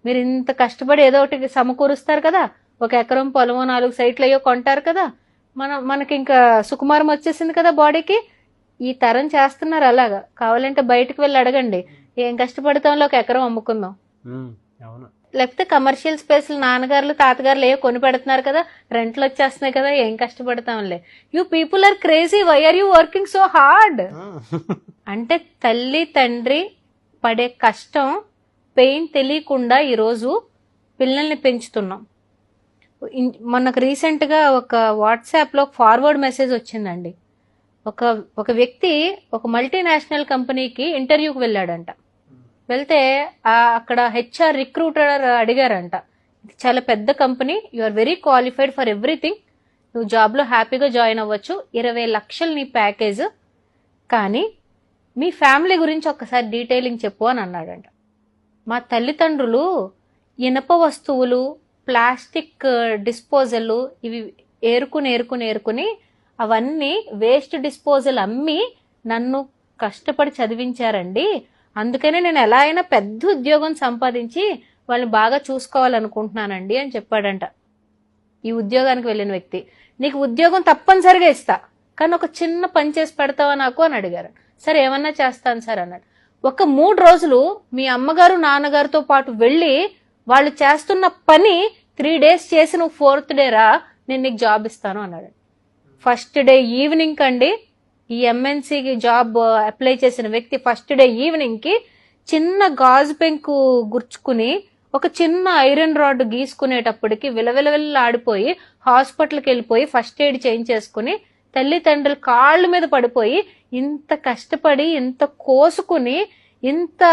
మీరు ఇంత కష్టపడి ఏదో ఒకటి సమకూరుస్తారు కదా, 1 ఎకరం పొలమో 4 సైట్లు అయ్యో కొంటారు కదా, మనకి ఇంకా సుకుమారం వచ్చేసింది కదా బాడీకి. ఈ తరం చేస్తున్నారు అలాగా. కావాలంటే బయటకు వెళ్ళి అడగండి, ఏం కష్టపడతాంలో 1 ఎకరం అమ్ముకుందాం. లేకపోతే కమర్షియల్ స్పేస్ నాన్నగారులు తాతగారులు ఏవో కొని పెడుతున్నారు కదా, రెంట్లు వచ్చేస్తున్నాయి కదా, ఏం కష్టపడతాంలే. You people are crazy, why are you working so hard? అంటే తల్లి తండ్రి పడే కష్టం, పెయిన్ తెలియకుండా ఈరోజు పిల్లల్ని పెంచుతున్నాం. మనకు రీసెంట్ గా ఒక వాట్సాప్ లో ఫార్వర్డ్ మెసేజ్ వచ్చిందండి. ఒక వ్యక్తి ఒక మల్టీనేషనల్ కంపెనీకి ఇంటర్వ్యూకి వెళ్ళాడంట. వెళ్తే అక్కడ హెచ్ఆర్ రిక్రూటర్ అడిగారంట, ఇది చాలా పెద్ద company, you are very qualified for everything, నువ్వు జాబ్లో హ్యాపీగా జాయిన్ అవ్వచ్చు, 20 లక్షలు నీ ప్యాకేజ్, కానీ మీ ఫ్యామిలీ గురించి ఒక్కసారి డీటెయిలింగ్ చెప్పు అని అన్నాడంట. మా తల్లిదండ్రులు ఇనప వస్తువులు, ప్లాస్టిక్ డిస్పోజల్ ఇవి ఏరుకుని అవన్నీ వేస్ట్ డిస్పోజల్ అమ్మి నన్ను కష్టపడి చదివించారండి, అందుకనే నేను ఎలా అయినా పెద్ద ఉద్యోగం సంపాదించి వాళ్ళని బాగా చూసుకోవాలనుకుంటున్నానండి అని చెప్పాడంట ఈ ఉద్యోగానికి వెళ్ళిన వ్యక్తి. నీకు ఉద్యోగం తప్పనిసరిగా ఇస్తా, కానీ ఒక చిన్న పని చేసి పెడతావా నాకు అని అడిగారు. సరే ఏమన్నా చేస్తాను సార్ అన్నాడు. ఒక 3 రోజులు మీ అమ్మగారు నాన్నగారితో పాటు వెళ్ళి వాళ్ళు చేస్తున్న పని 3 డేస్ చేసి నువ్వు 4th డే రా, నేను నీకు జాబ్ ఇస్తాను అన్నాడు. ఫస్ట్ డే ఈవినింగ్ కండి, ఈ ఎంఎన్సీకి జాబ్ అప్లై చేసిన వ్యక్తి ఫస్ట్ డే ఈవినింగ్ కి చిన్న గాజు పెంకు గుర్చుకుని ఒక చిన్న ఐరన్ రాడ్ గీసుకునేటప్పటికి విలవిలవిల్లాడిపోయి హాస్పిటల్కి వెళ్ళిపోయి ఫస్ట్ ఎయిడ్ చేయించేసుకుని తల్లిదండ్రులు కాళ్ళ మీద పడిపోయి, ఇంత కష్టపడి ఇంత కోసుకుని ఇంత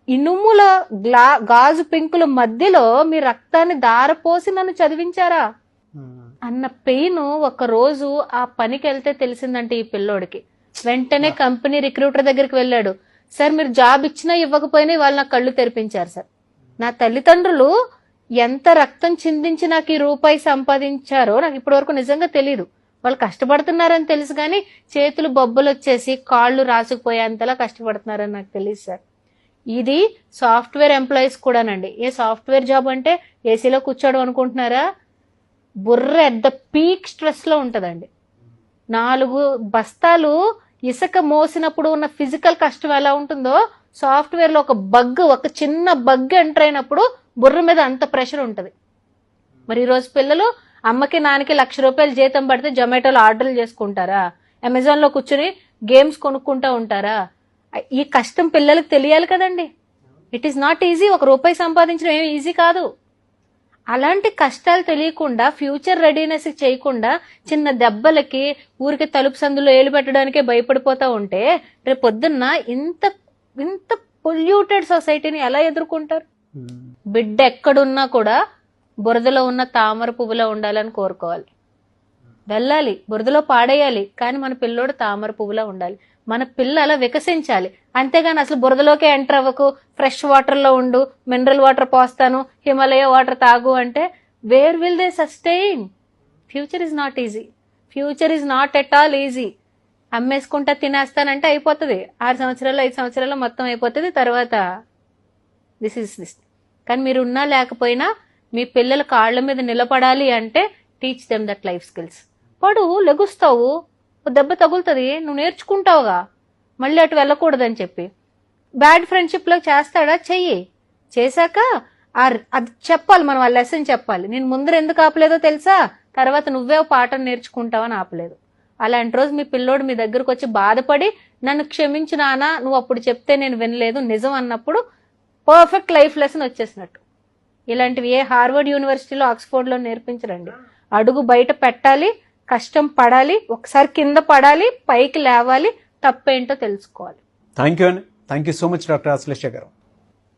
ఇనుముల గాజు పెంకుల మధ్యలో మీ రక్తాన్ని దారపోసి నన్ను చదివించారా అన్న పెయిన్ ఒక రోజు ఆ పనికి వెళ్తే తెలిసిందంటే ఈ పిల్లోడికి. వెంటనే కంపెనీ రిక్రూటర్ దగ్గరికి వెళ్ళాడు. సార్ మీరు జాబ్ ఇచ్చినా ఇవ్వకపోయినా వాళ్ళు నాకు కళ్ళు తెరిపించారు సార్, నా తల్లిదండ్రులు ఎంత రక్తం చిందించి నాకు ఈ రూపాయి సంపాదించారో నాకు ఇప్పటి వరకు నిజంగా తెలియదు. వాళ్ళు కష్టపడుతున్నారని తెలుసు కానీ చేతులు బొబ్బలు వచ్చేసి కాళ్ళు రాసుకుపోయేంతలా కష్టపడుతున్నారని నాకు తెలియదు సార్. ఇది సాఫ్ట్వేర్ ఎంప్లాయీస్ కూడానండి. ఏ సాఫ్ట్వేర్ జాబ్ అంటే ఏసీలో కూర్చోవడం అనుకుంటున్నారా? బుర్ర ఎట్ ద పీక్ స్ట్రెస్ లో ఉంటదండి. 4 బస్తాలు ఇసుక మోసినప్పుడు ఉన్న ఫిజికల్ కష్టం ఎలా ఉంటుందో సాఫ్ట్వేర్ లో ఒక చిన్న బగ్ ఎంటర్ అయినప్పుడు బుర్ర మీద అంత ప్రెషర్ ఉంటది. మరి ఈరోజు పిల్లలు అమ్మకి నాన్నకి ₹1,00,000 జీతం పడితే జొమాటోలో ఆర్డర్లు చేసుకుంటారా? అమెజాన్ లో కూర్చుని గేమ్స్ కొనుక్కుంటా ఉంటారా? ఈ కష్టం పిల్లలకు తెలియాలి కదండి. It is not easy. ₹1 సంపాదించడం ఏమి ఈజీ కాదు. అలాంటి కష్టాలు తెలియకుండా ఫ్యూచర్ రెడీనెస్ చేయకుండా చిన్న దెబ్బలకి ఊరికి తలుపు సందులో ఏలు పెట్టడానికే భయపడిపోతా ఉంటే రేపు పొద్దున్న ఇంత పొల్యూటెడ్ సొసైటీని ఎలా ఎదుర్కొంటారు? బిడ్డ ఎక్కడున్నా కూడా బురదలో ఉన్న తామర పువ్వులో ఉండాలని కోరుకోవాలి. వెళ్ళాలి, బురదలో పాడేయాలి, కానీ మన పిల్లోడు తామర పువ్వులా ఉండాలి. మన పిల్ల అలా వికసించాలి. అంతేగాని అసలు బురదలోకే ఎంటర్ అవ్వకు, ఫ్రెష్ వాటర్ లో ఉండు, మినరల్ వాటర్ పోస్తాను, హిమాలయ వాటర్ తాగు అంటే where will they sustain? Future is not easy. Future is not at all easy. అమ్మేసుకుంటా తినేస్తానంటే అయిపోతుంది. 6 సంవత్సరాలు 5 సంవత్సరాలు మొత్తం అయిపోతుంది. తర్వాత దిస్. కానీ మీరు ఉన్నా లేకపోయినా మీ పిల్లల కాళ్ళ మీద నిలబడాలి అంటే teach them that life skills. పడు, లెగుస్తావు, దెబ్బ తగులుతుంది, నువ్వు నేర్చుకుంటావుగా, మళ్ళీ అటు వెళ్ళకూడదని చెప్పి. బ్యాడ్ ఫ్రెండ్షిప్ లో చేస్తాడా? చెయ్యి. చేశాక అది చెప్పాలి, మనం ఆ లెసన్ చెప్పాలి. నేను ముందర ఎందుకు ఆపలేదో తెలుసా, తర్వాత నువ్వే పాఠం నేర్చుకుంటావని ఆపలేదు. అలాంటి రోజు మీ పిల్లోడు మీ దగ్గరకు వచ్చి బాధపడి నన్ను క్షమించు నానా, నువ్వు అప్పుడు చెప్తే నేను వినలేదు నిజం అన్నప్పుడు పర్ఫెక్ట్ లైఫ్ లెసన్ వచ్చేసినట్టు. ఇలాంటివి ఏ హార్వర్డ్ యూనివర్సిటీలో ఆక్స్ఫోర్డ్ లో నేర్పించరండి. అడుగు బయట పెట్టాలి, కష్టం పడాలి, ఒకసారి కింద పడాలి, పైకి లేవాలి, తప్పేంటో తెలుసుకోవాలి. Thank you so much doctor Ashlesha గారు.